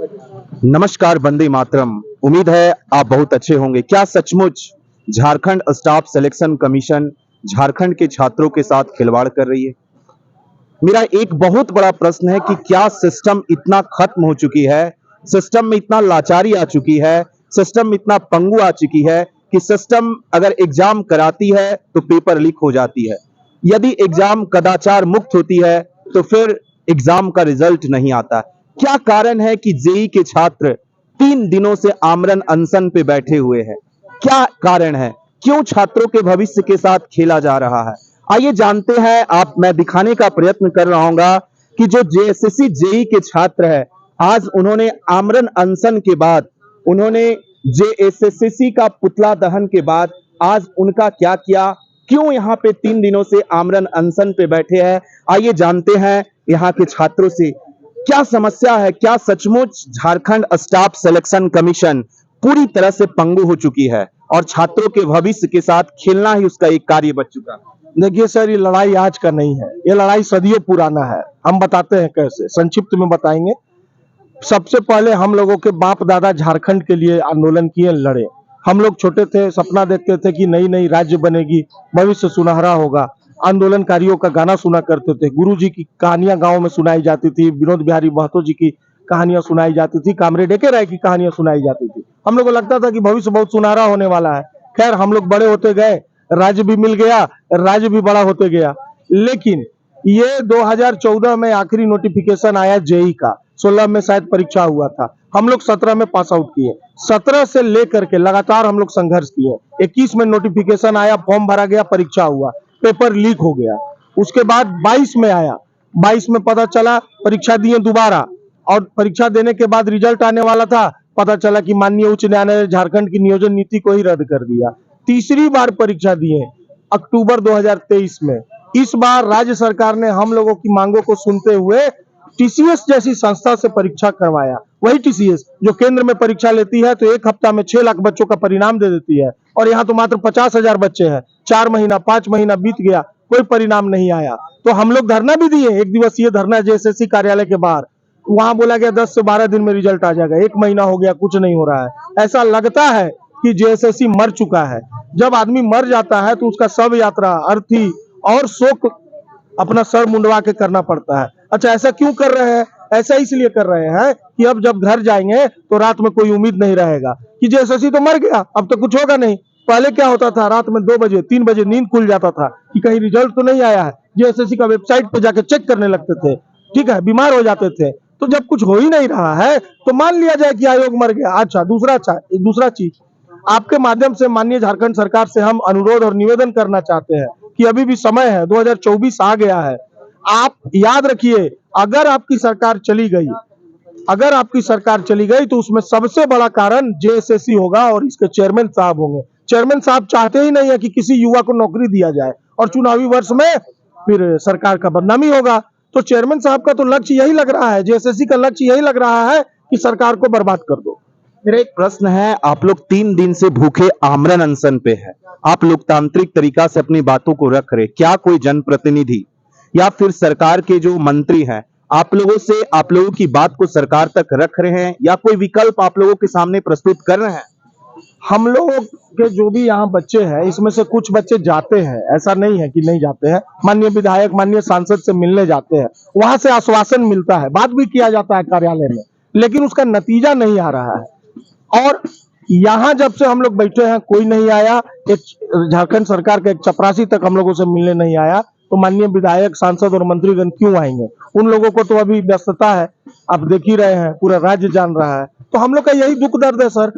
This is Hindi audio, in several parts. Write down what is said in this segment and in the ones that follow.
नमस्कार, वंदे मातरम। उम्मीद है आप बहुत अच्छे होंगे। क्या सचमुच Jharkhand staff selection commission Jharkhand के छात्रों के साथ खिलवाड़ कर रही है? मेरा एक बहुत बड़ा प्रश्न है कि क्या सिस्टम इतना खत्म हो चुकी है, सिस्टम में इतना लाचारी आ चुकी है, सिस्टम में इतना पंगु आ चुकी है कि सिस्टम अगर एग्जाम कराती है तो पेपर लीक हो जाती है। यदि एग्जाम कदाचार मुक्त होती है तो फिर एग्जाम का रिजल्ट नहीं आता। क्या कारण है कि जेई के छात्र 3 दिनों से आमरण अनशन पे बैठे हुए हैं? क्या कारण है? क्यों छात्रों के भविष्य के साथ खेला जा रहा है? आइए जानते हैं। मैं दिखाने का प्रयत्न कर रहा हूं कि जो जेएसएससी जेई के छात्र है, आज उन्होंने आमरण अनशन के बाद, उन्होंने जेएसएससी का पुतला दहन के बाद आज उनका क्या किया, क्यों यहाँ पे 3 दिनों से आमरण अनशन पे बैठे हैं। आइए जानते हैं यहाँ के छात्रों से क्या समस्या है। क्या सचमुच झारखंड स्टाफ सिलेक्शन कमीशन पूरी तरह से पंगु हो चुकी है और छात्रों के भविष्य के साथ खेलना ही उसका एक कार्य बच चुका है? देखिए सर, ये लड़ाई आज का नहीं है, ये लड़ाई सदियों पुराना है। हम बताते हैं कैसे, संक्षिप्त में बताएंगे। सबसे पहले हम लोगों के बाप दादा झारखंड के लिए आंदोलन किए, लड़े। हम लोग छोटे थे, सपना देखते थे कि नई नई राज्य बनेगी, भविष्य सुनहरा होगा। आंदोलनकारियों का गाना सुना करते थे, गुरु जी की कहानियां गाँव में सुनाई जाती थी, विनोद बिहारी महतो जी की कहानियां सुनाई जाती थी, कामरेड डेके राय की कहानियां सुनाई जाती थी। हम लोग को लगता था कि भविष्य बहुत सुनहरा होने वाला है। खैर, हम लोग बड़े होते गए, राज्य भी मिल गया, राज्य भी बड़ा होते गया। लेकिन ये 2014 में आखिरी नोटिफिकेशन आया जेई का, 16 में शायद परीक्षा हुआ था। हम लोग 17 में पास आउट किए। 17 से लेकर के लगातार हम लोग संघर्ष किए। 21 में नोटिफिकेशन आया, फॉर्म भरा गया, परीक्षा हुआ, पेपर लीक हो गया। उसके बाद 22 में आया, 22 में पता चला, परीक्षा दिए दोबारा, और परीक्षा देने के बाद रिजल्ट आने वाला था, पता चला कि माननीय उच्च न्यायालय ने झारखंड की नियोजन नीति को ही रद्द कर दिया। तीसरी बार परीक्षा दिए अक्टूबर 2023 में। इस बार राज्य सरकार ने हम लोगों की मांगों को सुनते हुए टीसीएस जैसी संस्था से परीक्षा करवाया। वही टीसीएस जो केंद्र में परीक्षा लेती है तो 1 हफ्ता में 6 लाख बच्चों का परिणाम दे देती है, और यहाँ तो मात्र 50,000 बच्चे हैं। 4 महीना 5 महीना बीत गया, कोई परिणाम नहीं आया। तो हम लोग धरना भी दिए, 1 दिवसीय धरना जेएसएससी कार्यालय के बाहर। वहां बोला गया 10 से 12 दिन में रिजल्ट आ जाएगा। 1 महीना हो गया, कुछ नहीं हो रहा है। ऐसा लगता है कि जेएसएससी मर चुका है। जब आदमी मर जाता है तो उसका शव यात्रा, अर्थी और शोक अपना सर मुंडवा के करना पड़ता है। अच्छा, ऐसा क्यों कर रहे हैं? ऐसा इसलिए कर रहे हैं कि अब जब घर जाएंगे तो रात में कोई उम्मीद नहीं रहेगा कि जेएसएससी तो मर गया, अब तो कुछ होगा नहीं। पहले क्या होता था, रात में 2 बजे 3 बजे नींद खुल जाता था कि कहीं रिजल्ट तो नहीं आया है। जेएसएससी का वेबसाइट पे जाके चेक करने लगते थे, ठीक है, बीमार हो जाते थे। तो जब कुछ हो ही नहीं रहा है तो मान लिया जाए कि आयोग मर गया। अच्छा, दूसरा चीज, आपके माध्यम से माननीय झारखंड सरकार से हम अनुरोध और निवेदन करना चाहते हैं कि अभी भी समय है, 2024 आ गया है। आप याद रखिए, अगर आपकी सरकार चली गई तो उसमें सबसे बड़ा कारण जेएसएससी होगा और इसके चेयरमैन साहब होंगे। चेयरमैन साहब चाहते ही नहीं है कि किसी युवा को नौकरी दिया जाए, और चुनावी वर्ष में फिर सरकार का बदनामी होगा। तो चेयरमैन साहब का तो लक्ष्य यही लग रहा है, जेएसएससी का लक्ष्य यही लग रहा है कि सरकार को बर्बाद कर दो। मेरा एक प्रश्न है, आप लोग 3 दिन से भूखे आमरण अनशन पे है, आप लोकतांत्रिक तरीका से अपनी बातों को रख रहे, क्या कोई जनप्रतिनिधि या फिर सरकार के जो मंत्री हैं आप लोगों की बात को सरकार तक रख रहे हैं, या कोई विकल्प आप लोगों के सामने प्रस्तुत कर रहे हैं? हम लोग के जो भी यहाँ बच्चे हैं, इसमें से कुछ बच्चे जाते हैं, ऐसा नहीं है कि नहीं जाते हैं। माननीय विधायक, माननीय सांसद से मिलने जाते हैं, वहां से आश्वासन मिलता है, बात भी किया जाता है कार्यालय में, लेकिन उसका नतीजा नहीं आ रहा है। और यहाँ जब से हम लोग बैठे हैं कोई नहीं आया। एक झारखंड सरकार के एक चपरासी तक हम लोगों से मिलने नहीं आया, तो माननीय विधायक, सांसद और मंत्रीगण क्यों आएंगे? उन लोगों को तो अभी व्यस्तता है, आप देख ही रहे हैं, पूरा राज्य जान रहा है। तो हम लोग का यही दुख दर्द है सर।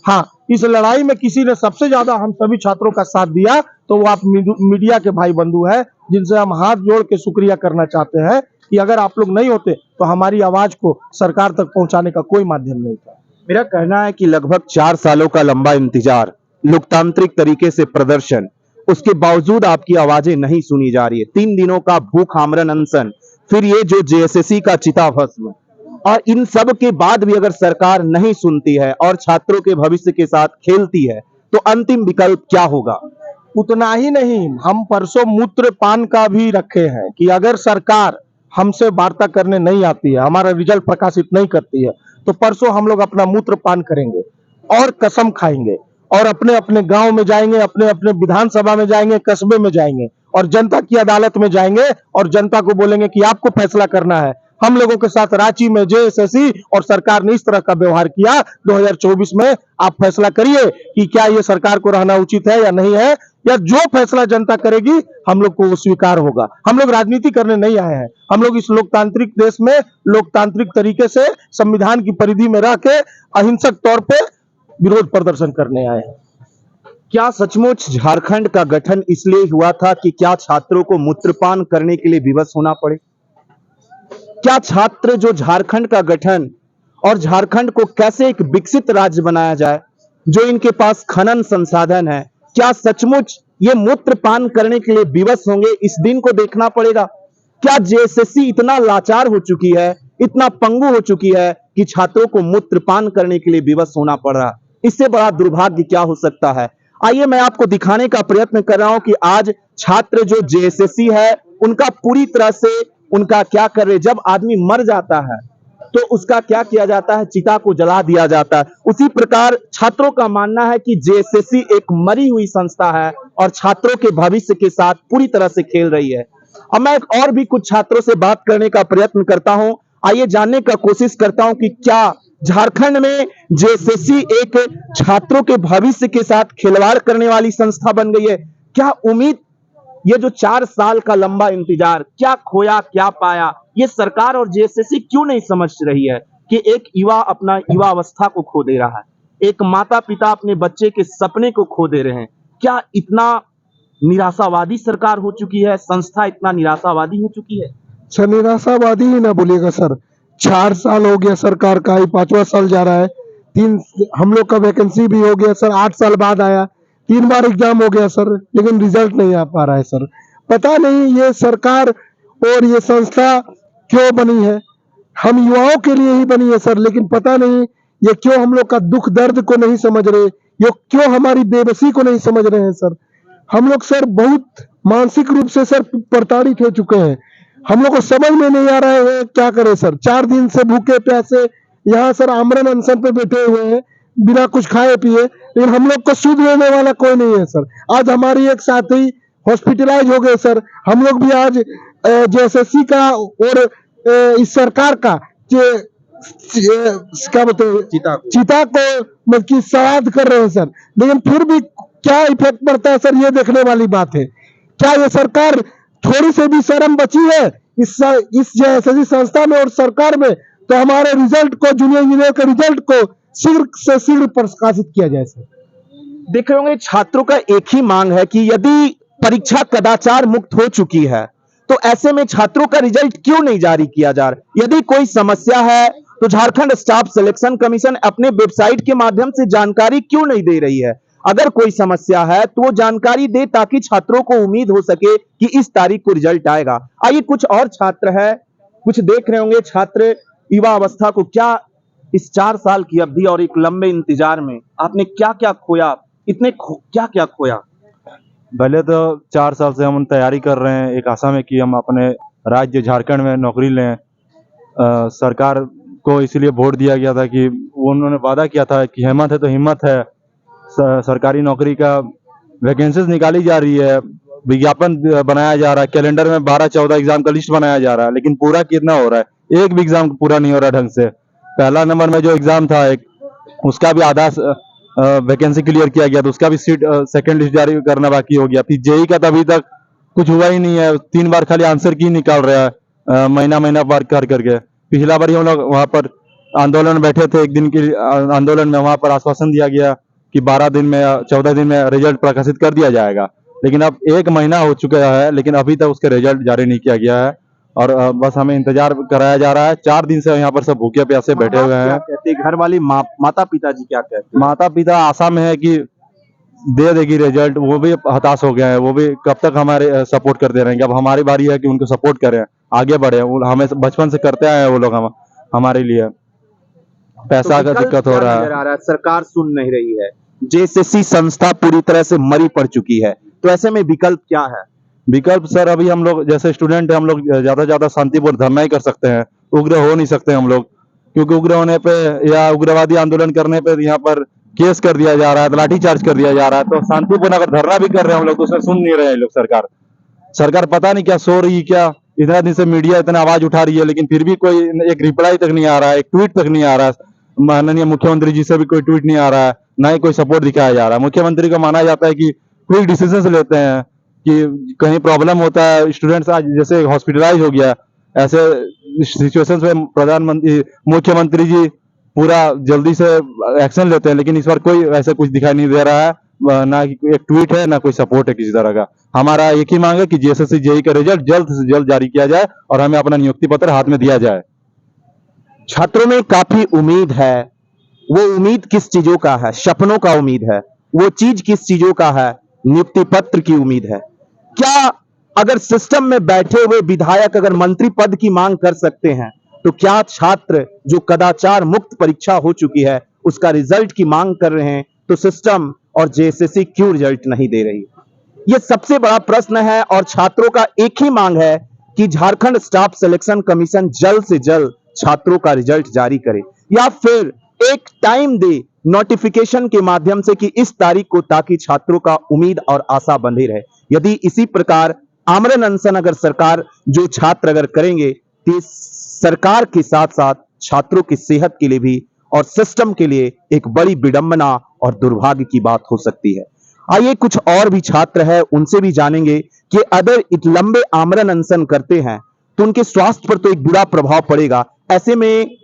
हाँ, इस लड़ाई में किसी ने सबसे ज्यादा हम सभी छात्रों का साथ दिया तो वो आप मीडिया के भाई बंधु हैं, जिनसे हम हाथ जोड़ के शुक्रिया करना चाहते हैं कि अगर आप लोग नहीं होते तो हमारी आवाज को सरकार तक पहुंचाने का कोई माध्यम नहीं था। मेरा कहना है कि लगभग 4 सालों का लंबा इंतजार, लोकतांत्रिक तरीके से प्रदर्शन, उसके बावजूद आपकी आवाजें नहीं सुनी जा रही है। 3 दिनों का भूख आमरण अनशन, फिर ये जो जेएसएससी का चिताभस्म, और इन सब के बाद भी अगर सरकार नहीं सुनती है और छात्रों के भविष्य के साथ खेलती है तो अंतिम विकल्प क्या होगा? उतना ही नहीं, हम परसों मूत्र पान का भी रखे हैं कि अगर सरकार हमसे वार्ता करने नहीं आती है, हमारा रिजल्ट प्रकाशित नहीं करती है, तो परसों हम लोग अपना मूत्र पान करेंगे और कसम खाएंगे और अपने अपने गांव में जाएंगे, अपने अपने विधानसभा में जाएंगे, कस्बे में जाएंगे और जनता की अदालत में जाएंगे और जनता को बोलेंगे कि आपको फैसला करना है। हम लोगों के साथ रांची में जेएसएससी और सरकार ने इस तरह का व्यवहार किया 2024 में, आप फैसला करिए कि क्या ये सरकार को रहना उचित है या नहीं है, या जो फैसला जनता करेगी हम लोग को वो स्वीकार होगा। हम लोग राजनीति करने नहीं आए हैं, हम लोग इस लोकतांत्रिक देश में लोकतांत्रिक तरीके से संविधान की परिधि में रह के अहिंसक तौर पे विरोध प्रदर्शन करने आए हैं। क्या सचमुच झारखंड का गठन इसलिए हुआ था कि क्या छात्रों को मूत्रपान करने के लिए विवश होना पड़े? क्या छात्र जो झारखंड का गठन और झारखंड को कैसे एक विकसित राज्य बनाया जाए, जो इनके पास खनन संसाधन है, क्या सचमुच ये मूत्रपान करने के लिए विवश होंगे? इस दिन को देखना पड़ेगा। क्या जेएसएससी इतना लाचार हो चुकी है, इतना पंगु हो चुकी है कि छात्रों को मूत्रपान करने के लिए विवश होना पड़ रहा? इससे बड़ा दुर्भाग्य क्या हो सकता है? आइए मैं आपको दिखाने का प्रयत्न कर रहा हूं कि आज छात्र जो जेएसएससी है उनका पूरी तरह से उनका क्या कर रहे। जब आदमी मर जाता है तो उसका क्या किया जाता है? चिता को जला दिया जाता है। उसी प्रकार छात्रों का मानना है कि जेएसएससी एक मरी हुई संस्था है और छात्रों के भविष्य के साथ पूरी तरह से खेल रही है। अब मैं और भी कुछ छात्रों से बात करने का प्रयत्न करता हूं। आइए जानने का कोशिश करता हूं कि क्या झारखंड में जेएसएससी एक छात्रों के भविष्य के साथ खिलवाड़ करने वाली संस्था बन गई है? क्या उम्मीद, ये जो 4 साल का लंबा इंतजार, क्या खोया क्या पाया, ये सरकार और जेएसएससी क्यों नहीं समझ रही है कि एक युवा अपना युवा अवस्था को खो दे रहा है, एक माता पिता अपने बच्चे के सपने को खो दे रहे हैं? क्या इतना निराशावादी सरकार हो चुकी है, संस्था इतना निराशावादी हो चुकी है? सर निराशावादी ही ना बोलिएगा सर। 4 साल हो गया सरकार का, ये 5वां साल जा रहा है। 3 हम लोग का वैकेंसी भी हो गया सर, 8 साल बाद आया। 3 बार एग्जाम हो गया सर, लेकिन रिजल्ट नहीं आ पा रहा है सर। पता नहीं ये सरकार और ये संस्था क्यों बनी है। हम युवाओं के लिए ही बनी है सर, लेकिन पता नहीं ये क्यों हम लोग का दुख दर्द को नहीं समझ रहे, ये क्यों हमारी बेबसी को नहीं समझ रहे हैं सर। हम लोग सर बहुत मानसिक रूप से सर प्रताड़ित हो चुके हैं। हम लोग को समझ में नहीं आ रहा है क्या करें सर। 4 दिन से भूखे प्यासे यहाँ सर आमरण अनशन पे बैठे हुए हैं, बिना कुछ खाए पिए, लेकिन हम लोग को सुध लेने वाला कोई नहीं है सर। आज हमारी एक साथी हॉस्पिटलाइज हो गए सर। हम लोग भी आज जेएसएससी का और इस सरकार का क्या बताए चिता को मतलब कि श्राद्ध कर रहे हैं सर, लेकिन फिर भी क्या इफेक्ट पड़ता है सर, ये देखने वाली बात है। क्या ये सरकार थोड़ी से भी शर्म बची है इस जेएसएससी संस्था में और सरकार में? तो हमारे रिजल्ट को, जूनियर इंजीनियर के रिजल्ट को शीघ्र से शीघ्र प्रकाशित किया जाए सर। देख रहे होंगे छात्रों का एक ही मांग है कि यदि परीक्षा कदाचार मुक्त हो चुकी है तो ऐसे में छात्रों का रिजल्ट क्यों नहीं जारी किया जा रहा? यदि कोई समस्या है तो झारखंड स्टाफ सिलेक्शन कमीशन अपने वेबसाइट के माध्यम से जानकारी क्यों नहीं दे रही है? अगर कोई समस्या है तो वो जानकारी दे ताकि छात्रों को उम्मीद हो सके कि इस तारीख को रिजल्ट आएगा। आइए कुछ और छात्र है, कुछ देख रहे होंगे छात्र युवा अवस्था को, क्या इस 4 साल की अवधि और एक लंबे इंतजार में आपने क्या क्या खोया, क्या क्या खोया? पहले तो 4 साल से हम तैयारी कर रहे हैं एक आशा में कि हम अपने राज्य झारखंड में नौकरी लें। सरकार को इसलिए वोट दिया गया था कि उन्होंने वादा किया था कि हिम्मत है तो हिम्मत है, सरकारी नौकरी का वैकेंसीज निकाली जा रही है, विज्ञापन बनाया जा रहा है, कैलेंडर में 12-14 एग्जाम का लिस्ट बनाया जा रहा है, लेकिन पूरा कितना हो रहा है? एक भी एग्जाम पूरा नहीं हो रहा ढंग से। पहला नंबर में जो एग्जाम था एक, उसका भी आधा वैकेंसी क्लियर किया गया, तो उसका भी सीट सेकंड लिस्ट जारी करना बाकी हो गया। फिर जेई का तो अभी तक कुछ हुआ ही नहीं है, 3 बार खाली आंसर की निकाल रहा है, महीना महीना वर्क कर करके। पिछला बार हम लोग वहाँ पर आंदोलन बैठे थे, एक दिन के आंदोलन में वहाँ पर आश्वासन दिया गया कि 12 दिन में या 14 दिन में रिजल्ट प्रकाशित कर दिया जाएगा, लेकिन अब 1 महीना हो चुका है, लेकिन अभी तक उसके रिजल्ट जारी नहीं किया गया है और बस हमें इंतजार कराया जा रहा है। 4 दिन से यहाँ पर सब भूखे प्यासे बैठे हुए हैं। कहते घर वाली माता पिता जी क्या कहते? माता पिता आशा में है कि दे देगी रिजल्ट, वो भी हताश हो गए हैं, वो भी कब तक हमारे सपोर्ट करते रहेंगे। अब हमारी बारी है कि उनको सपोर्ट करें, आगे बढ़े। हमें बचपन से करते आए हैं वो लोग, हमारे लिए पैसा का दिक्कत हो रहा है, सरकार सुन नहीं रही है, जेएसएससी संस्था पूरी तरह से मरी पड़ चुकी है, तो ऐसे में विकल्प क्या है? विकल्प सर अभी हम लोग जैसे स्टूडेंट हैं, हम लोग ज्यादा से ज्यादा शांतिपूर्ण धरना ही कर सकते हैं, उग्र हो नहीं सकते हम लोग, क्योंकि उग्र होने पे या उग्रवादी आंदोलन करने पे यहाँ पर केस कर दिया जा रहा है, लाठी चार्ज कर दिया जा रहा है। तो शांतिपूर्ण अगर धरना भी कर रहे हैं हम लोग तो उसमें सुन नहीं रहे हैं लोग। सरकार पता नहीं क्या सो रही है, क्या इतना दिन से मीडिया इतना आवाज उठा रही है, लेकिन फिर भी कोई एक रिप्लाई तक नहीं आ रहा है, एक ट्वीट तक नहीं आ रहा है। माननीय मुख्यमंत्री जी से भी कोई ट्वीट नहीं आ रहा है, ना ही कोई सपोर्ट दिखाया जा रहा है। मुख्यमंत्री को माना जाता है कि क्विक डिसीजन लेते हैं, कि कहीं प्रॉब्लम होता है, स्टूडेंट्स आज जैसे हॉस्पिटलाइज हो गया, ऐसे सिचुएशंस में प्रधानमंत्री मुख्यमंत्री जी पूरा जल्दी से एक्शन लेते हैं, लेकिन इस बार कोई ऐसा कुछ दिखाई नहीं दे रहा है। ना कि एक ट्वीट है, ना कोई सपोर्ट है किसी तरह का। हमारा एक ही मांग है कि जेएसएससी जेईई का रिजल्ट जल्द से जल्द जारी किया जाए और हमें अपना नियुक्ति पत्र हाथ में दिया जाए। छात्रों में काफी उम्मीद है। वो उम्मीद किस चीजों का है? सपनों का उम्मीद है। वो चीज किस चीजों का है? नियुक्ति पत्र की उम्मीद है। क्या अगर सिस्टम में बैठे हुए विधायक अगर मंत्री पद की मांग कर सकते हैं, तो क्या छात्र जो कदाचार मुक्त परीक्षा हो चुकी है उसका रिजल्ट की मांग कर रहे हैं, तो सिस्टम और जेएसएससी क्यों रिजल्ट नहीं दे रही? यह सबसे बड़ा प्रश्न है और छात्रों का एक ही मांग है कि झारखंड स्टाफ सिलेक्शन कमीशन जल्द से जल्द छात्रों का रिजल्ट जारी करे, या फिर एक टाइम दे नोटिफिकेशन के माध्यम से कि इस तारीख को, ताकि छात्रों का उम्मीद और आशा बंधी रहे। यदि इसी प्रकार आमरण अनशन अगर सरकार जो छात्र अगर करेंगे, तो सरकार के साथ साथ छात्रों की सेहत के लिए भी और सिस्टम के लिए एक बड़ी विडंबना और दुर्भाग्य की बात हो सकती है। आइए कुछ और भी छात्र हैं, उनसे भी जानेंगे कि अगर लंबे आमरण अनशन करते हैं तो उनके स्वास्थ्य पर तो एक बुरा प्रभाव पड़ेगा। ऐसे में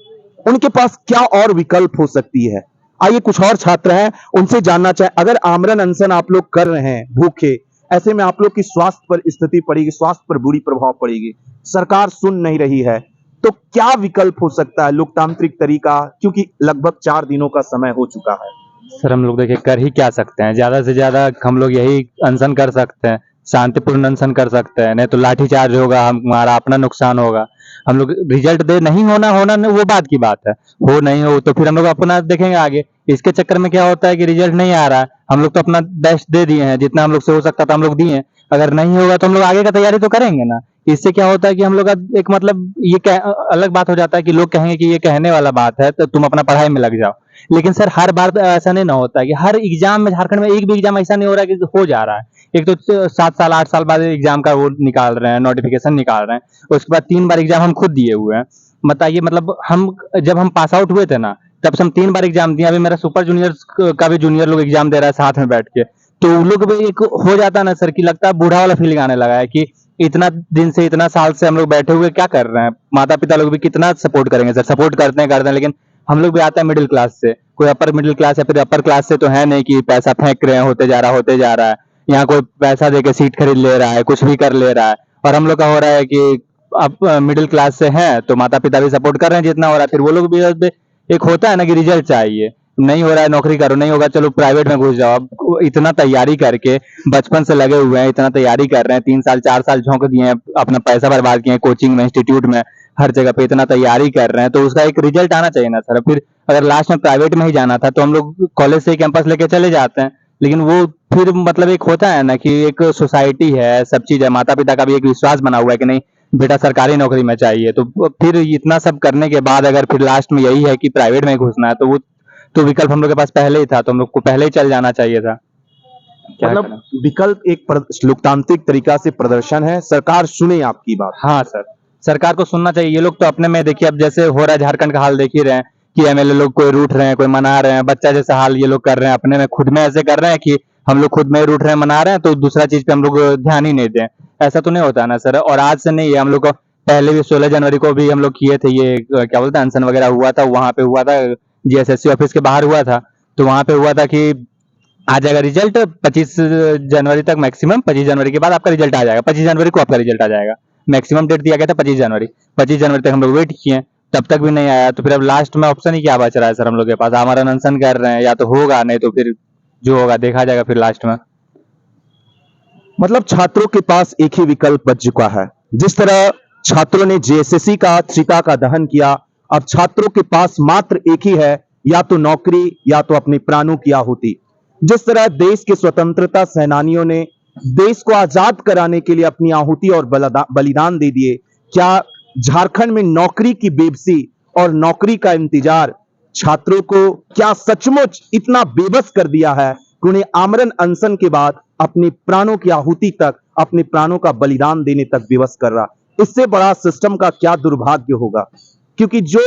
उनके पास क्या और विकल्प हो सकती है? आइए कुछ और छात्र हैं, उनसे जानना चाहे, अगर आमरण अनशन आप लोग कर रहे हैं भूखे, ऐसे में आप लोग की स्वास्थ्य पर स्थिति पड़ेगी, स्वास्थ्य पर बुरी प्रभाव पड़ेगी, सरकार सुन नहीं रही है, तो क्या विकल्प हो सकता है लोकतांत्रिक तरीका? क्योंकि लगभग 4 दिनों का समय हो चुका है। सर हम लोग देखिए कर ही क्या सकते हैं, ज्यादा से ज्यादा हम लोग यही अनशन कर सकते हैं, शांतिपूर्ण अनशन कर सकते हैं, नहीं तो लाठीचार्ज होगा, हमारा अपना नुकसान होगा। हम लोग रिजल्ट दे नहीं होना होना नहीं, वो बात की बात है, हो नहीं हो तो फिर हम लोग अपना देखेंगे आगे। इसके चक्कर में क्या होता है कि रिजल्ट नहीं आ रहा है, हम लोग तो अपना बेस्ट दे दिए हैं, जितना हम लोग से हो सकता था हम लोग दिए हैं। अगर नहीं होगा तो हम लोग आगे का तैयारी तो करेंगे ना। इससे क्या होता है कि हम लोग का एक मतलब ये अलग बात हो जाता है कि लोग कहेंगे कि ये कहने वाला बात है, तो तुम अपना पढ़ाई में लग जाओ। लेकिन सर हर बार ऐसा नहीं ना होता है कि हर एग्जाम में, झारखंड में एक भी एग्जाम ऐसा नहीं हो रहा है कि हो जा रहा है। एक तो 7 साल 8 साल बाद एग्जाम का वो निकाल रहे हैं, नोटिफिकेशन निकाल रहे हैं, उसके बाद 3 बार एग्जाम हम खुद दिए हुए हैं। बताइए, मतलब हम जब हम पास आउट हुए थे ना, तब से हम 3 बार एग्जाम दिए। अभी मेरा सुपर जूनियर का भी जूनियर लोग एग्जाम दे रहा है साथ में बैठ के, तो उन लोग भी एक हो जाता है ना सर, कि लगता है बूढ़ा वाला फीलिंग आने लगा है कि इतना दिन से, इतना साल से हम लोग बैठे हुए क्या कर रहे हैं। माता पिता लोग भी कितना सपोर्ट करेंगे सर, सपोर्ट करते हैं, लेकिन हम लोग भी आते हैं मिडिल क्लास से, कोई अपर मिडिल क्लास या फिर अपर क्लास से तो है नहीं कि पैसा फेंक रहे हैं, होते जा रहा है। यहाँ कोई पैसा देके सीट खरीद ले रहा है, कुछ भी कर ले रहा है। और हम लोग का हो रहा है कि अब मिडिल क्लास से हैं तो माता पिता भी सपोर्ट कर रहे हैं जितना हो रहा है, फिर वो लोग भी एक होता है ना कि रिजल्ट चाहिए, नहीं हो रहा है नौकरी करो, नहीं होगा चलो प्राइवेट में घुस जाओ। अब इतना तैयारी करके बचपन से लगे हुए हैं, इतना तैयारी कर रहे हैं, 3 साल 4 साल झोंक दिए हैं, अपना पैसा बर्बाद किए हैं, कोचिंग में, इंस्टीट्यूट में, हर जगह पे इतना तैयारी कर रहे हैं, तो उसका एक रिजल्ट आना चाहिए ना सर। फिर अगर लास्ट में प्राइवेट में ही जाना था तो हम लोग कॉलेज से कैंपस लेके चले जाते हैं, लेकिन वो फिर मतलब एक होता है ना कि एक सोसाइटी है, सब चीज है, माता पिता का भी एक विश्वास बना हुआ है कि नहीं बेटा सरकारी नौकरी में चाहिए, तो फिर इतना सब करने के बाद अगर फिर लास्ट में यही है कि प्राइवेट में घुसना है, तो वो तो विकल्प हम लोग के पास पहले ही था, तो हम लोग को पहले ही चल जाना चाहिए था। क्या मतलब करें? विकल्प एक लोकतांत्रिक तरीका से प्रदर्शन है, सरकार सुने आपकी बात। हाँ सर, सरकार को सुनना चाहिए। ये लोग तो अपने में देखिए, अब जैसे हो रहा है झारखंड का हाल देख ही रहे हैं कि एमएलए लोग कोई रूठ रहे हैं, कोई मना रहे हैं, बच्चा जैसा हाल ये लोग कर रहे हैं, अपने में खुद में ऐसे कर रहे हैं कि हम लोग खुद में रूठ रहे हैं, मना रहे हैं, तो दूसरा चीज पे हम लोग ध्यान ही नहीं दें। ऐसा तो नहीं होता ना सर। और आज से नहीं है, हम लोग को पहले भी 16 जनवरी को भी हम लोग किए थे, ये क्या बोलते हैं अनशन वगैरह हुआ था, वहां पे हुआ था, जीएसएससी ऑफिस के बाहर हुआ था, तो वहां पे हुआ था कि आ जाएगा रिजल्ट 25 जनवरी तक, मैक्सिमम 25 जनवरी के बाद आपका रिजल्ट आ जाएगा, 25 जनवरी को आपका रिजल्ट आ जाएगा। मैक्सिमम डेट दिया गया था 25 जनवरी, 25 जनवरी तक हम लोग वेट किए, तब तक भी नहीं आया। तो फिर अब लास्ट में ऑप्शन ही क्या बच रहा है सर हम लोग के पास? हमारा अनशन कर रहे हैं, या तो होगा, नहीं तो फिर जो होगा देखा जाएगा फिर लास्ट में। मतलब छात्रों के पास एक ही विकल्प बच चुका है। जिस तरह छात्रों ने जेएसएससी का चिता का दहन किया, अब छात्रों के पास मात्र एक ही है, या तो नौकरी या तो अपने प्राणों की आहुति। जिस तरह देश के स्वतंत्रता सेनानियों ने देश को आजाद कराने के लिए अपनी आहुति और बलिदान दे दिए। क्या झारखंड में नौकरी की बेबसी और नौकरी का इंतजार छात्रों को क्या सचमुच इतना बेबस कर दिया है कि उन्हें आमरण अनशन के बाद अपने प्राणों की आहुति तक, अपने प्राणों का बलिदान देने तक विवश कर रहा? इससे बड़ा सिस्टम का क्या दुर्भाग्य होगा। क्योंकि जो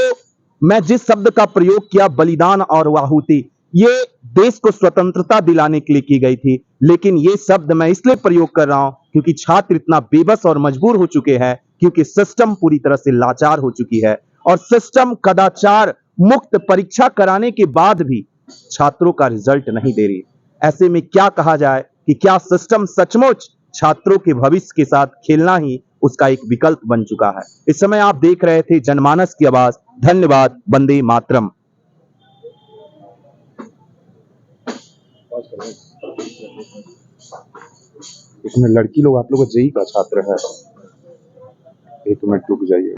मैं जिस शब्द का प्रयोग किया, बलिदान और आहुति, ये देश को स्वतंत्रता दिलाने के लिए की गई थी, लेकिन ये शब्द मैं इसलिए प्रयोग कर रहा हूं क्योंकि छात्र इतना बेबस और मजबूर हो चुके हैं, क्योंकि सिस्टम पूरी तरह से लाचार हो चुकी है और सिस्टम कदाचार मुक्त परीक्षा कराने के बाद भी छात्रों का रिजल्ट नहीं दे रही। ऐसे में क्या कहा जाए कि क्या सिस्टम सचमुच छात्रों के भविष्य के साथ खेलना ही उसका एक विकल्प बन चुका है। इस समय आप देख रहे थे जनमानस की आवाज। धन्यवाद। वंदे मातरम। इसमें लड़की लोग आप लोग का जेई का छात्र है, 1 मिनट रुक जाइए।